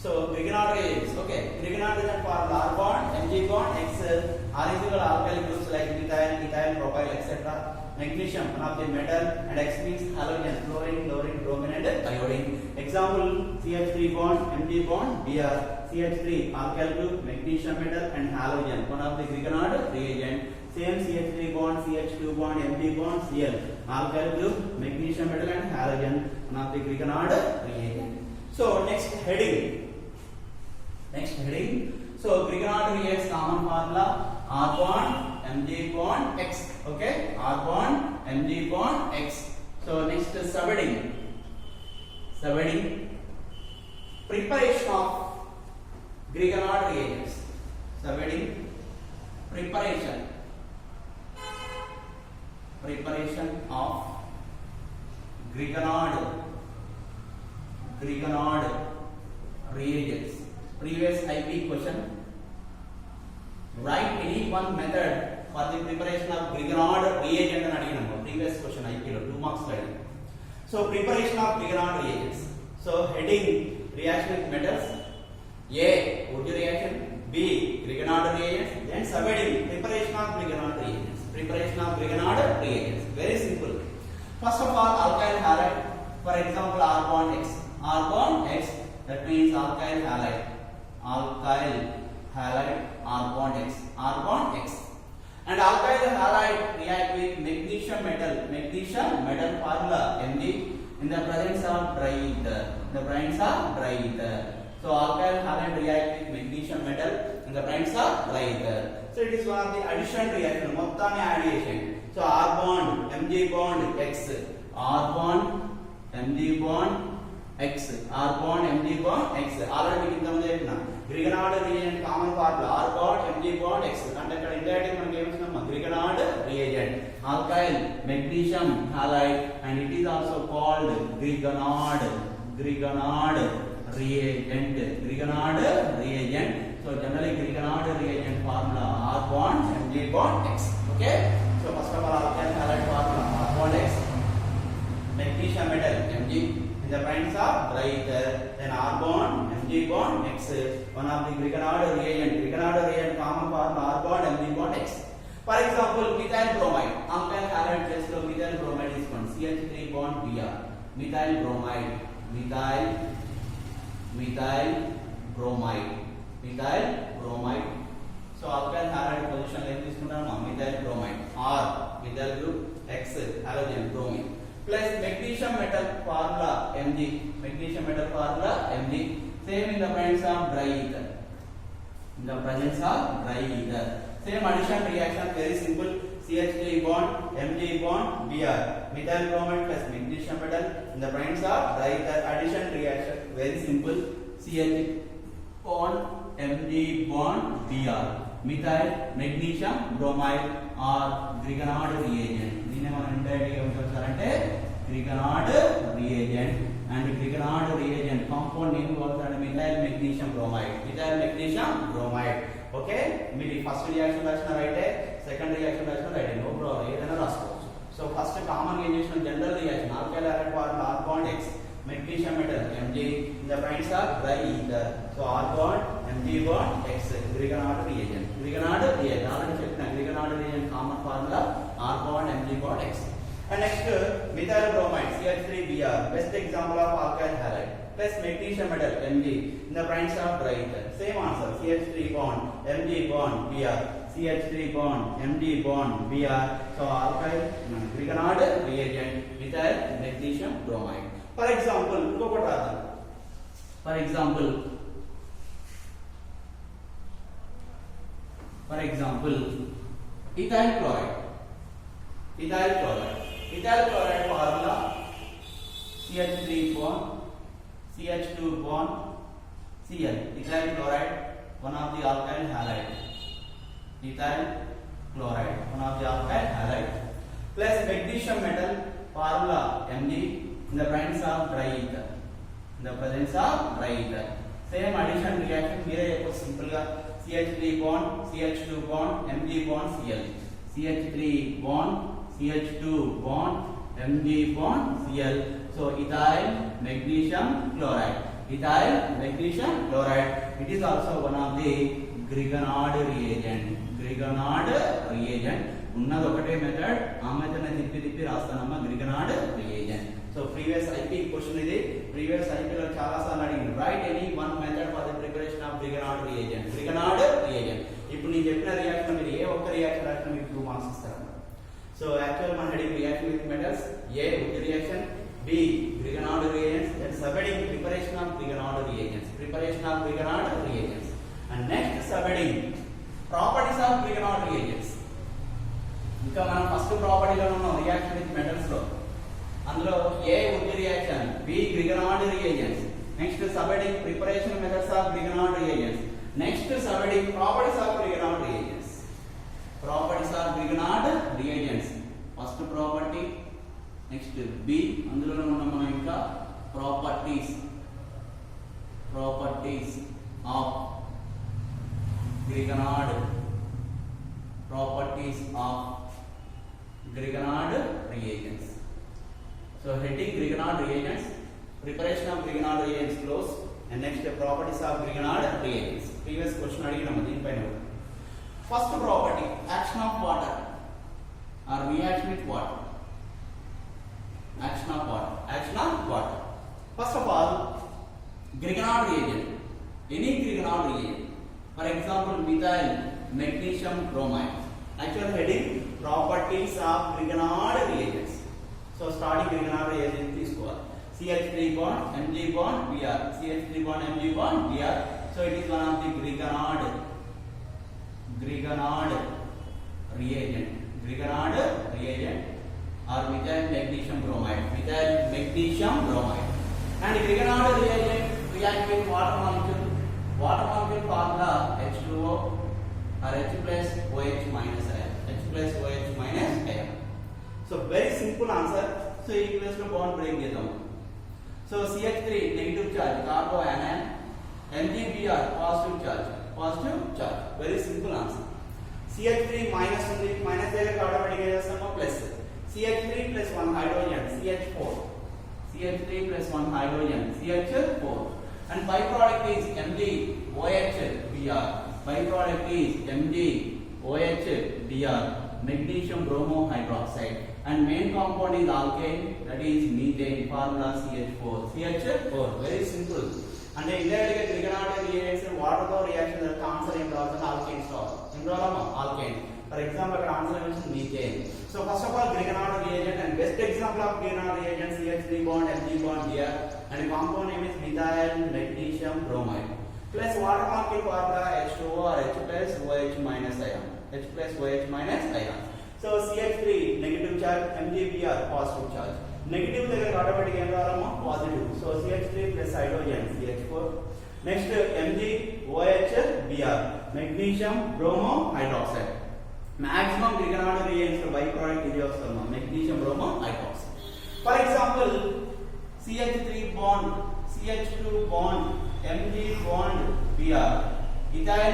So Grignard reagents. Okay, Grignard reagent for R bond, Mg bond, X are equal alkyl groups like methyl, ethyl, propyl, etc. Magnesium, one of the metal, and X means halogen, fluorine, chlorine, bromine, and iodine. Example: CH3 bond, Mg bond, Br. CH3 alkyl group, magnesium metal, and halogen, one of the Grignard reagent. Same CH3 bond, CH2 bond, Mg bond, Cl, alkyl group, magnesium metal, and halogen, one of the Grignard reagent. So next heading. So Grignard reagents common formula R bond, Mg bond, X. Okay, R bond, Mg bond, X. So next subheading. Preparation of Grignard reagents. Subheading. Preparation of Grignard reagents. Previous IP question. Write any one method for the preparation of Grignard reagent and additional. Previous question IP 2 marks study. So preparation of Grignard reagents. So heading reaction with metals. A. Wood reaction. B. Grignard reagents. Then subheading preparation of Grignard reagents. Very simple. First of all, alkyl halide. For example, R bond X. R bond X. That means alkyl halide. R bond X. And alkyl halide react with magnesium metal formula Mg in the presence of dry ether. So alkyl halide react with magnesium metal in the presence of dry ether. So it is one of the addition reaction. Mottani addition. So R bond Mg bond X. R bond Mg bond X. Already మీకు ఇంతకుముందు చెప్పిన Grignard reagent common formula R bond Mg bond X. అంటే ఇక్కడ indirect మనకి ఏమొస్తుందమ్మా Grignard reagent. Alkyl magnesium halide and it is also called Grignard reagent. So generally Grignard reagent formula R bond Mg bond X. Okay. So first of all alkyl halide formula R bond X. Magnesium metal Mg in the presence of dry ether. Then R bond Mg bond X, one of the Grignard reagent common formula R bond Mg bond X. For example, methyl bromide. Alkyl halide place lo methyl bromide is one. CH3 bond Br. Methyl bromide. So alkyl halide position like this methyl bromide. R methyl group, X halogen bromine. Plus magnesium metal formula Mg. Same in the presence of dry ether. Same addition reaction, very simple. CH3 bond, Mg bond, Br. Methyl bromide plus magnesium metal in the presence of dry ether. Addition reaction, very simple. CH bond, Mg bond, Br. Methyl magnesium bromide or Grignard reagent. దీన్ని మనం indirect గా ఏమంటారంటే Grignard reagent. And Grignard reagent compound name వాడతారు methyl magnesium bromide. Okay, మీరు first reaction రాసిన రైటే, second reaction రాసిన రైటే, నో ప్రాబ్లం, ఏదైనా రాసుకోవచ్చు. సో ఫస్ట్ కామన్ ఏం చేసిన general reaction alkyl halide formula R bond X, magnesium metal Mg in the presence of dry ether. So R bond Mg bond X, Grignard reagent. Already చెప్పిన Grignard reagent common formula R bond Mg bond X. And next methyl bromide CH3Br, best example of alkyl halide plus magnesium metal Mg in the presence of dry ether. Same answer, CH3 bond Mg bond Br, CH3 bond Mg bond Br. So alkyl Grignard reagent methyl magnesium bromide. For example, ఇంకొకటి రాద్దాం. For example, ethyl chloride formula CH3 bond CH2 bond Cl. Ethyl chloride, one of the alkyl halide. Plus magnesium metal formula Mg in the presence of dry ether. Same addition reaction here is simple ga CH3 bond CH2 bond Mg bond Cl. CH3 bond CH2 bond Mg bond Cl. So ethyl magnesium chloride. ethyl magnesium chloride. It is also one of the Grignard reagent. Grignard reagent. ఉన్నది ఒకటే method, ఆ method ని తిప్పి రాస్తానమ్మా, Grignard reagent. So previous IP question ఇది. Previous IP లో చాలా సార్లు అడిగింది, right any one method for the preparation of Grignard reagent. Grignard reagent. ఇప్పుడు నేను చెప్పిన రియాక్షన్ మీరు ఏ ఒక్క రియాక్షన్ రాసినా మీకు 2 మార్క్స్ ఇస్తారు. సో యాక్చువల్ మన heading reaction with metals, A ఉత్తి reaction, B Grignard reagents, and subheading preparation of Grignard reagents. Preparation of Grignard reagents. And next subheading properties of Grignard reagents. ఇంకా మనం first ప్రాపర్టీలో ఉన్నాం reaction with metals లో. అందులో A ఉత్తి reaction, B Grignard reagents, next subheading preparation methods of Grignard reagents, next subheading properties of Grignard reagents. Properties of Grignard reagents, first property, next B, అందులోనే ఉన్నాం మనం ఇంకా properties of Grignard, properties of Grignard reagents. So heading Grignard reagents, preparation of Grignard reagents close, and next properties of Grignard reagents. Previous question అడిగినాము దీనిపైన. First property, action of water or reaction with water. Action of water. First of all, Grignard reagent, any Grignard reagent, for example methyl magnesium bromide. Actual heading properties of Grignard reagents. So starting Grignard reagent తీసుకోవాలి. CH3 bond Mg bond Br, CH3 bond Mg bond Br. So it is one of the Grignard reagent. Grignard reagent or methyl magnesium bromide. And Grignard reagent react with water molecule. Water molecule formula H2O or H plus OH minus ion. So very simple answer. So equals to bond break చేద్దాం. So CH3 negative charge, carbo anion, MgBr positive charge. Very simple answer. CH3 minus ఉంది, minus దగ్గర automatic గా చేస్తాము plus. CH3 plus 1 hydrogen CH4. CH3 plus 1 hydrogen CH4. And byproduct is MgOH-Br. Byproduct is MgOH-Br, magnesium bromohydroxide. And main compound is alkane, that is methane, formula CH4. Very simple. And indirectly Grignard reagents water తో reaction the answer ఏం రావాలి, alkane start. ఏం రావాలమ్మా, alkane. For example, ఇక్కడ answer is methane. So first of all, Grignard reagent, and best example of Grignard reagent CH3 bond Mg bond Br, and the compound name is methyl magnesium bromide. Plus water molecule formula H2O or H plus OH minus ion. So CH3 negative charge, MgBr positive charge. Negative దగ్గర automatic ఏం రావాలమ్మా, positive. So CH3 plus hydrogen CH4. Next MgOH-Br, magnesium bromohydroxide. Maximum Grignard reagents byproduct ఇది వస్తుందమ్మా, magnesium bromohydroxide. For example, CH3 bond CH2 bond Mg bond Br, ethyl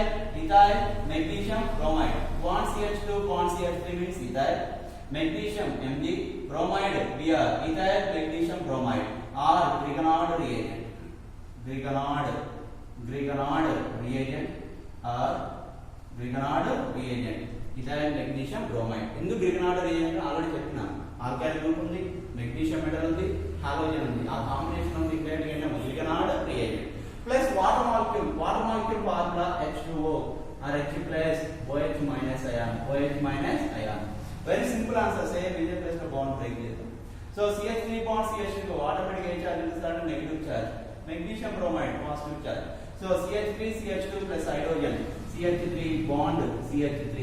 magnesium bromide. Bond CH2 bond CH3 means ethyl, magnesium Mg, bromide Br, ethyl magnesium bromide or Grignard reagent. Grignard reagent or Grignard reagent, ethyl magnesium bromide. ఎందుకు Grignard reagent already చెప్పినా, alkyl group ఉంది, magnesium metal ఉంది, halogen ఉంది, ఆ combination ఉంది Grignard reagent. Plus water molecule formula H2O or H plus OH minus ion. Very simple answer. Say major place to bond break చేద్దాం. So CH3 bond CH2 automatic H charge is negative charge, magnesium bromide positive charge. So CH3 CH2 plus hydrogen CH3 bond CH3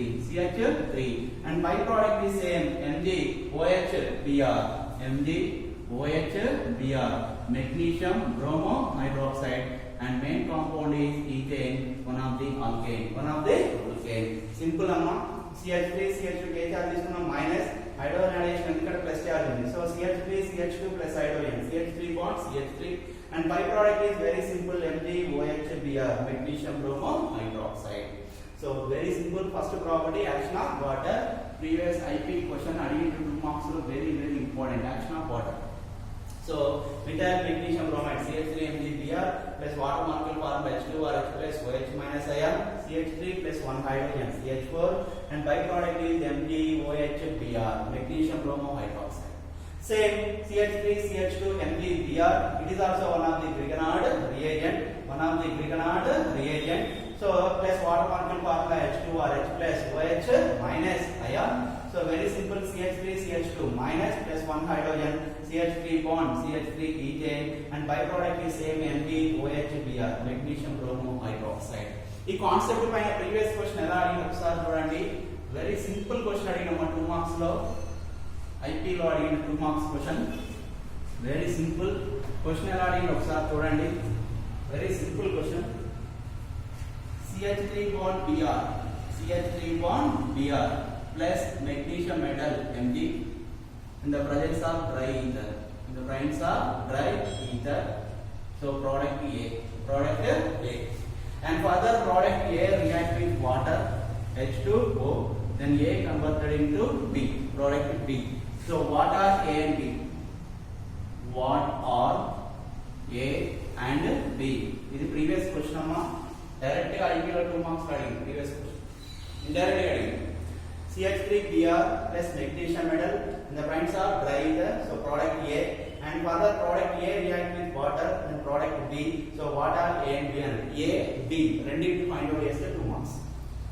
and byproduct is same MgOH-Br, magnesium bromohydroxide, and main compound is ethane, one of the alkane. Simple amma. CH3 CH2 K charge తీసుకున్నాం minus, hydrogen addition ఇక్కడ plus charge ఉంది. So CH3 CH2 plus hydrogen CH3 bond CH3 and byproduct is very simple MgOH-Br, magnesium bromohydroxide. So very simple first property, action of water. Previous IP question అడిగిన 2 marks లో very important, action of water. So So methyl magnesium bromide CH3MgBr plus water molecule formed by H2OH plus OH minus ion CH3 plus 1 hydrogen CH4 and byproduct is MgOHBr magnesium bromohydroxide. Same CH3 CH2 MgBr, it is also one of the Grignard reagent, so plus water molecule formed by H2OH plus OH minus ion. So very simple, CH3 CH2 minus plus 1 hydrogen CH3 bond CH3 ethane and byproduct is same MgOHBr magnesium bromohydroxide. ఈ concept పైన previous question ఎలా అడిగిన ఒకసారి చూడండి. Very simple question అడిగిన 2 marks లో IP లో అడిగిన 2 marks question. Very simple question ఎలా అడిగిన ఒకసారి చూడండి. Very simple question. CH3 bond Br plus magnesium metal Mg in the presence of dry ether. So product A, and further product A react with water H2O, then A converted into B, product B. So what are A and B? What are A and B? This is previous question amma. Directly IQ 2 marks studying previous question. Indirectly studying. CH3Br plus magnesium metal in the presence of dry ether, so product A, and further product A react with water and product B. So what are A and B? And A, B రెండింటిని find out చేస్తే 2 marks.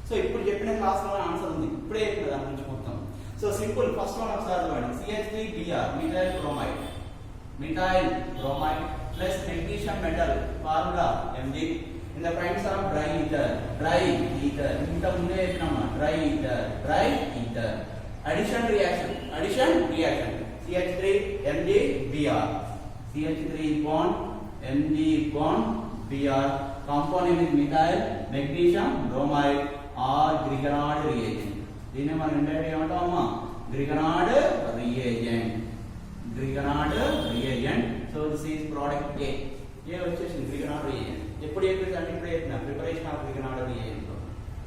So ఇప్పుడు చెప్పిన class లో answer ఉంది, ఇప్పుడే చెప్పిన దాని గురించి మొత్తం. సో సింపుల్, ఫస్ట్ వన్ ఒకసారి చూడండి. CH3Br methyl bromide plus magnesium metal formula Mg in the presence of dry ether ఇంత ముందే చెప్పినామా, dry ether addition reaction CH3 MgBr, CH3 bond Mg bond Br, compound name is methyl magnesium bromide or Grignard reagent. దీన్ని మనం indirect ఏమంటామా, Grignard reagent. So this is product A వచ్చేసింది Grignard reagent. ఎప్పుడు చెప్పేసి అంటే ఇప్పుడే చెప్పిన preparation of Grignard reagent.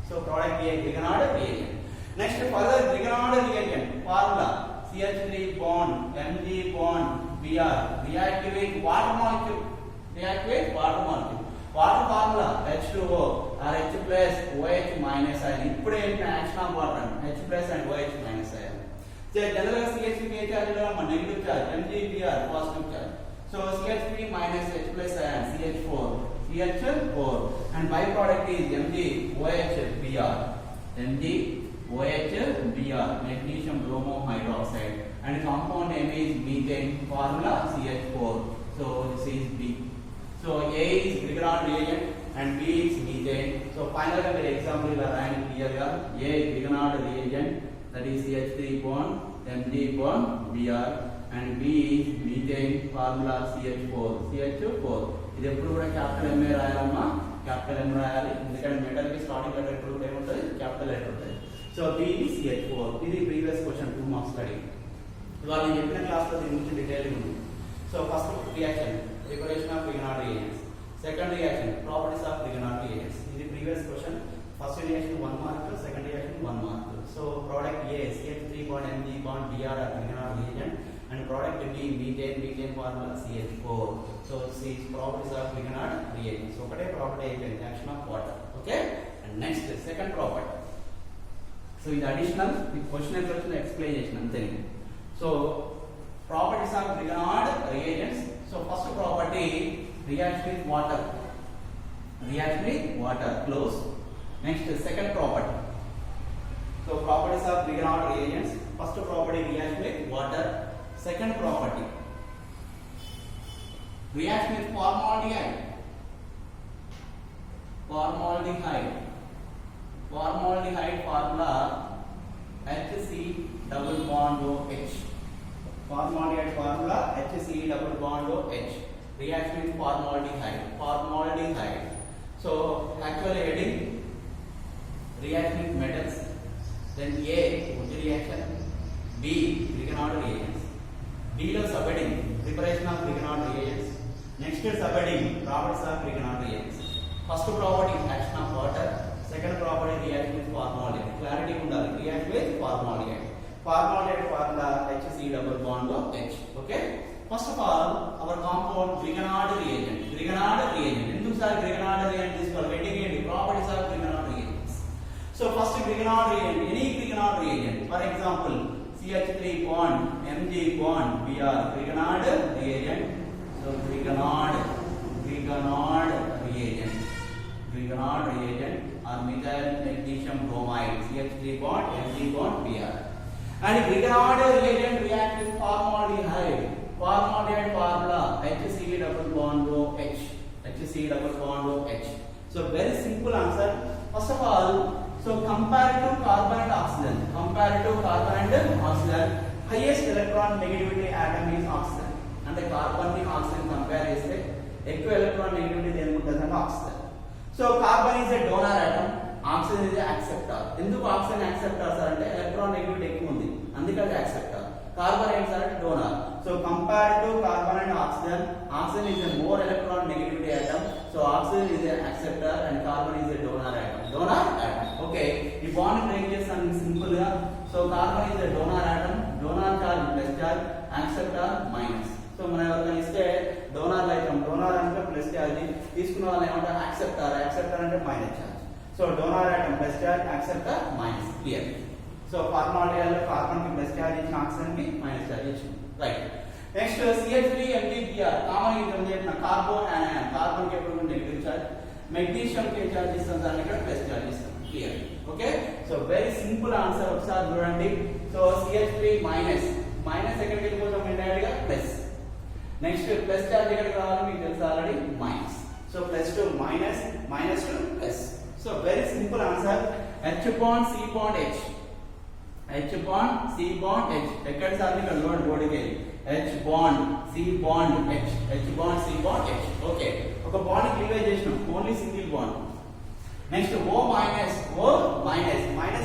So product A Grignard reagent. Next further Grignard reagent formula CH3 bond Mg bond Br react with water molecule. Water formula H2O or H plus OH minus ion. ఇప్పుడే చెప్పిన action of water H plus and OH minus ion. General గా CH3 ఏ charge లో negative charge, MgBr positive charge. So CH3 minus H plus ion CH4 and byproduct is MgOHBr magnesium bromohydroxide and compound name is methane, formula CH4. So this is B. So A is Grignard reagent and B is methane. So final example we are writing here. A Grignard reagent, that is CH3 bond Mg bond Br, and B is methane, formula CH4. ఇది ఎప్పుడు కూడా capital M రాయాలమ్మా, capital M రాయాలి, ఎందుకంటే metal కి starting letter ఎప్పుడు కూడా ఏముంటుంది, capital letter ఉంటుంది. So B is CH4. ఇది ప్రీవియస్ క్వశ్చన్ 2 మార్క్స్ స్టడీ. ఇవాళ నేను చెప్పిన క్లాస్ లో దీని గురించి డీటెయిల్ ఉంది. So first reaction preparation of Grignard reagents. Second reaction properties of Grignard reagents. ఇది previous question. First reaction 1 mark, second reaction 1 mark. So product A CH3 bond Mg bond Br are Grignard reagent and product B methane formula CH4. So this is properties of Grignard reagents. So ఒకటే property అయిపోయింది, action of water. Okay, and next second property. So ఇది additional, ఈ question ఎట్లా వచ్చిందో explain చేసిన అంతే. So properties of Grignard reagents. So first property, react with water, close. Next second property. So properties of Grignard reagents. First property, react with water. Second property, react with formaldehyde. Formaldehyde formula HC double bond OH. Formaldehyde formula HC double bond OH. React with formaldehyde. So actually heading react with metals. Then A wood reaction, B Grignard reagents. B లో subheading preparation of Grignard reagents. Next subheading properties of Grignard reagents. First property action of water. Second property react with formaldehyde. Clarity ఉండాలి, react with formaldehyde. Formaldehyde formula HC double bond OH. Okay. First of all, our compound Grignard reagent. Grignard reagent. ఎందుకు sir Grignard reagent తీసుకోవాలి? వెంటనే properties of Grignard reagents. So first Grignard reagent, any Grignard reagent. For example, CH3 bond, Mg bond, we are Grignard reagent. So Grignard reagent. Grignard reagent or methyl magnesium bromide, CH3 bond, Mg bond, Br. And Grignard reagent react with formaldehyde. Formaldehyde formula HC double bond OH. HC double bond OH. So very simple answer. First of all, so compared to carbon and oxygen, highest electron negativity atom is oxygen. And the carbon and oxygen compare cheste ఎక్కువ electron negativity దేనికి ఉంటుందంటే oxygen. So carbon is a donor atom, oxygen is a acceptor. ఎందుకు oxygen acceptor sir అంటే electron negativity ఎక్కువ ఉంది, అందుకే అది acceptor. Carbon ఏంటి సార్ అంటే donor. So compared to carbon and oxygen, oxygen is a more electron negativity atom. So oxygen is a acceptor and carbon is a donor atom. Okay, ఈ bond break చేస్తాను simple గా. So carbon is a donor atom, donor charge plus charge, acceptor minus. So మనం ఎవరికైనా ఇస్తే donor అయితే donor అంటే plus charge, తీసుకున్న వాళ్ళు ఏమంటారు యాక్సెప్టర్ అంటే minus charge. So donor atom plus charge, acceptor minus. Clear. So ఫార్మాలిటీలో కార్బన్ కి ప్లస్ చార్జ్ ఇచ్చిన, ఆక్సిజన్ కి మైనస్ చార్జ్ ఇచ్చిన. రైట్. నెక్స్ట్ CH3MgBr కామన్ ఇంత చెప్పిన కార్బన్ అయాన్, కార్బన్ కి ఎప్పుడు నెగటివ్ చార్జ్, మెగ్నీషియం కి చార్జ్ ఇస్తాం, దానికి ఇక్కడ ప్లస్ చార్జ్ ఇస్తాం. Clear. Okay. So very simple answer. ఒకసారి చూడండి. సో CH3 మైనస్ ఎక్కడికి వెళ్ళిపోతాం ఇండైరెక్ట్ గా ప్లస్. నెక్స్ట్ ప్లస్ చార్జ్ ఎక్కడికి రావాలి మీకు తెలుసు already, minus. So plus to minus, minus to plus. So very simple answer. H bond C bond H, H bond C bond H. ఎక్కడ sir ఇక్కడ load బోర్డుకి H bond C bond H, H bond C bond H. Okay, ఒక bond cleavage చేసినాం, only single bond. Next O minus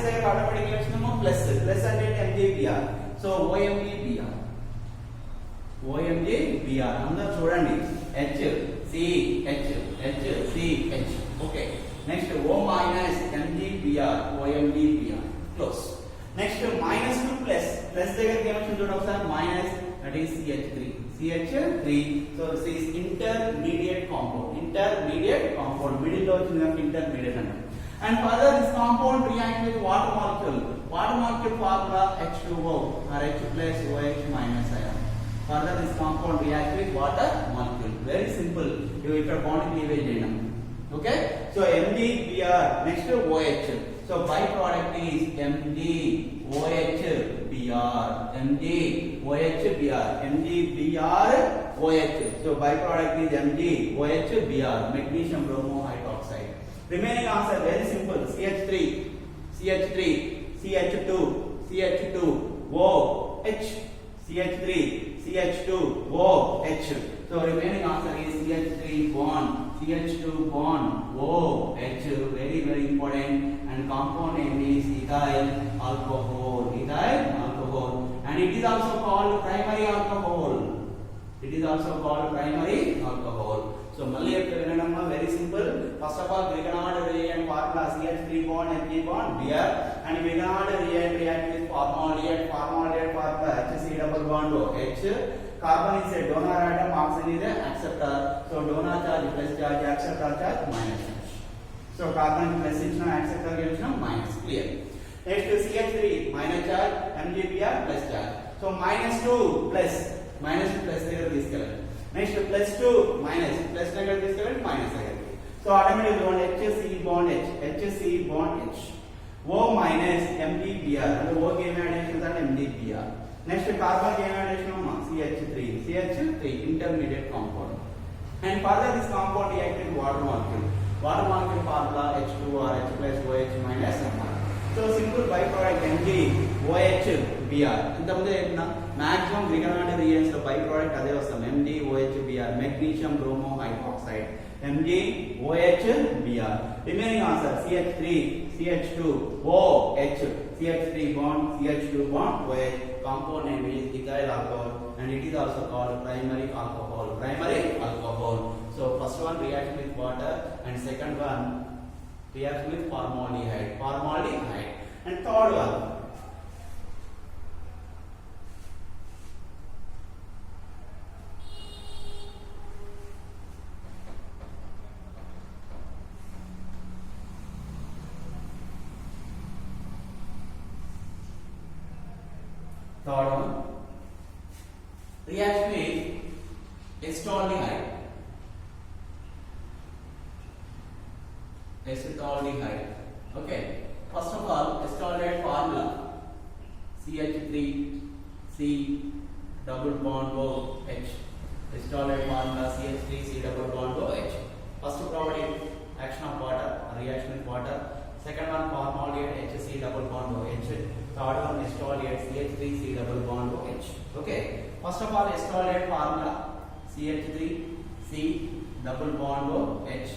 దగ్గర automatic వచ్చినాము plus అంటే MgBr. So OMgBr అందరూ చూడండి. H C H. Okay. Next O minus MgBr, OMgBr. Close. Next minus to plus దగ్గరికి ఏమొచ్చింది చూడండి ఒకసారి, minus, that is CH3. So this is intermediate compound, middle లో వచ్చింది కాబట్టి ఇంటర్మీడియట్ అంటారు. And further this compound react with water molecule formula H2O or H plus OH minus ion. Further this compound react with water molecule. Very simple. You ఇక్కడ bond cleavage చేయడం. Okay. So MgBr, next OH. So byproduct is MgBr. So byproduct is MgOHBr, magnesium bromo hydroxide. Remaining answer very simple. CH2, OH, CH2, OH. So remaining answer is CH2 bond, OH. Very important. And compound name is ethyl alcohol. And it is also called primary alcohol. So malli vinnamma very simple. First of all, Grignard reagent formula CH3 bond, Mg bond, Br. And Grignard reagent react with formaldehyde formula HC double bond OH. Carbon is a donor atom, oxygen is a acceptor. So donor charge plus charge, acceptor charge minus charge. So carbon plus ichna, acceptor ichna minus. Clear. Next CH3 minus charge, MgBr plus charge. So minus to plus దగ్గర తీసుకెళ్ళండి. Next plus to minus దగ్గర తీసుకెళ్ళండి, minus దగ్గర. So automatic HC bond H. O minus MgBr అంటే O కి ఏం add చేసినా MgBr. Next carbon కి ఏం యాడ్ చేసినామా CH3 intermediate compound. And further this compound react with water molecule formula H2or H plus OH minus MR. So simple byproduct MgOHBr. ఇంతకుముందే చెప్పిన maximum Grignard reagents లో byproduct అదే వస్తాం, MgOHBr, magnesium bromo hydroxide, MgOHBr. Remaining answer CH3, CH2, OH, CH3 bond, CH2 bond, OH. Compound name is ethyl alcohol and it is also called primary alcohol. So first one reacts with water and second one reacts with formaldehyde. And third one Third one, reaction with acetaldehyde. Acetaldehyde. Okay. First of all, acetaldehyde formula CH3C double bond OH. Acetaldehyde formula CH3C double bond OH. First property, action of water, reaction with water. Second one, formaldehyde HC double bond OH. Third one, acetaldehyde CH3C double bond OH. Okay. First of all, acetaldehyde formula CH3C double bond OH.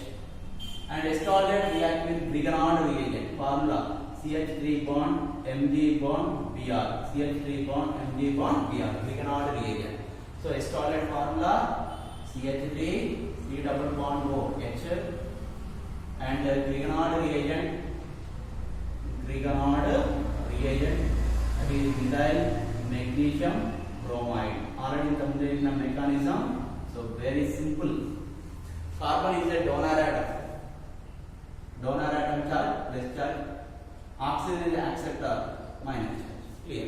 And acetaldehyde react with Grignard reagent. Formula CH3 bond Mg bond Br. CH3 bond Mg bond Br. Grignard reagent. So acetaldehyde formula CH3 C double bond OH and Grignard reagent. Grignard reagent that is methyl magnesium bromide. Already completed the mechanism. So very simple. Carbon is a donor atom. Donor atom charge plus charge. Oxygen is acceptor minus charge. Clear.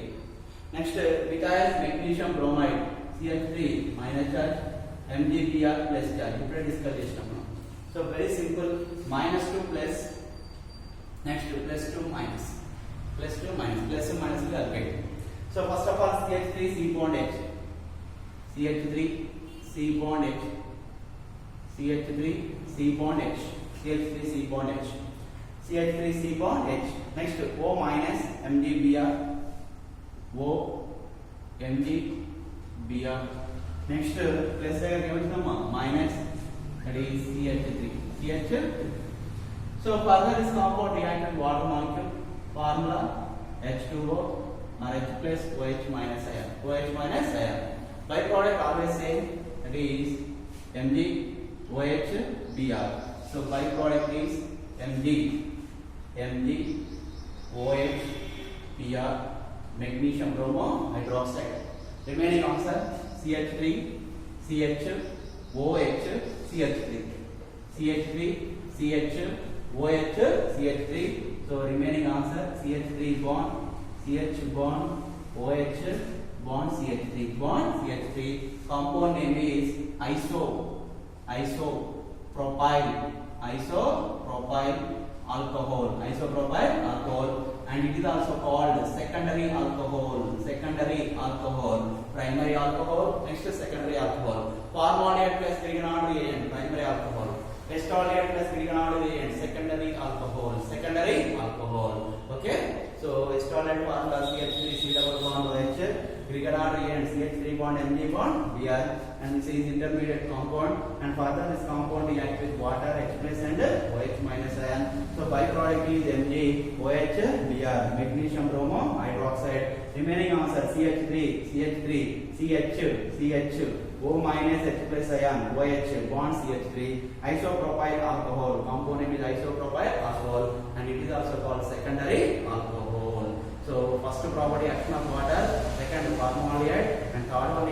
Next, methyl magnesium bromide CH3 minus charge. MgBr plus charge. Different discussion. So very simple. Minus 2 plus. Next plus 2 minus. Plus 2 minus. Plus and minus will get. So first of all, CH3 C bond H. CH3 C bond H. CH3 C bond H. CH3 C bond H. CH3 C bond H. Next O minus MgBr. O MgBr. Next plus minus that is CH3. CH. So further this compound react with water molecule. Formula H2O or H plus OH minus ion. OH minus ion. Byproduct always same, that is MgOH Br. So byproduct is MgOH Br magnesium bromo hydroxide. Remaining answer CH3 CH OH CH3 CH3 CH OH CH3. So remaining answer CH3 bond CH bond OH bond CH3 bond CH3. Compound name is isopropyl alcohol. Isopropyl alcohol, and it is also called secondary alcohol. Primary alcohol, next secondary alcohol. Formaldehyde plus Grignard reagent, primary alcohol. Acetaldehyde plus Grignard reagent, secondary alcohol. Okay. So acetaldehyde formula CH3 C double bond OH. Grignard reagent CH3 bond Mg bond Br, and this is intermediate compound, and further this compound react with water H plus and OH minus ion. So byproduct is MgOH Br magnesium bromo hydroxide. Remaining answer CH3 CH O minus H plus ion OH bond CH3. Isopropyl alcohol, compound name is isopropyl alcohol, and it is also called secondary alcohol. So first property action of water, second formaldehyde, and third one